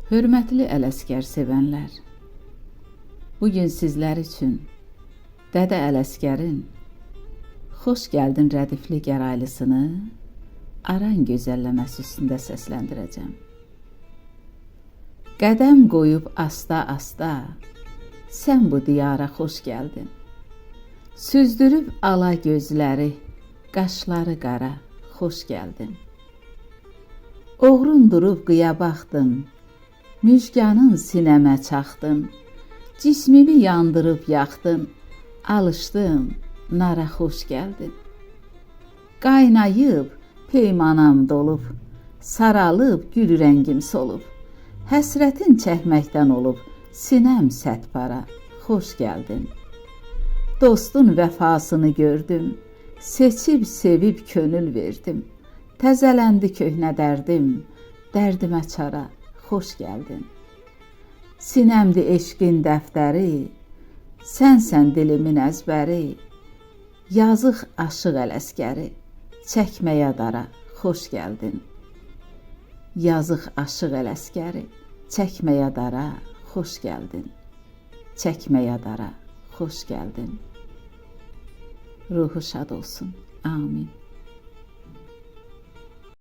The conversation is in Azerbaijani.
Hörmətli Ələsgər sevənlər, bugün sizlər üçün Dədə Ələsgərin Xoş gəldin rədifli gəraylısını Aran gözəlləməsi üstündə səsləndirəcəm. Qədəm qoyub asta-asta sən bu diyara xoş gəldin. Süzdürüb ala gözləri, qaşları qara, xoş gəldin. Oğrun durub qıya baxdın, müjganın sinəmə çaxdın, cismimi yandırıb yaxdın, alışdın, nara xoş gəldin. Qaynayıb, peymanam dolub, saralıb, gül rəngim solub, həsrətin çəkməkdən olub, sinəm sətpara, xoş gəldin. Dostun vəfasını gördüm, seçib, sevib könül verdim, təzələndi köhnə dərdim, dərdimə çara, xoş gəldin. Sinəmdi eşqin dəftəri, sənsən dilimin əzbəri, yazıq aşıq Ələsgəri, çəkməyə dara, xoş gəldin. Yazıq aşıq Ələsgəri, çəkməyə dara, xoş gəldin. Çəkməyə dara, xoş gəldin. Ruhu şad olsun. Amin.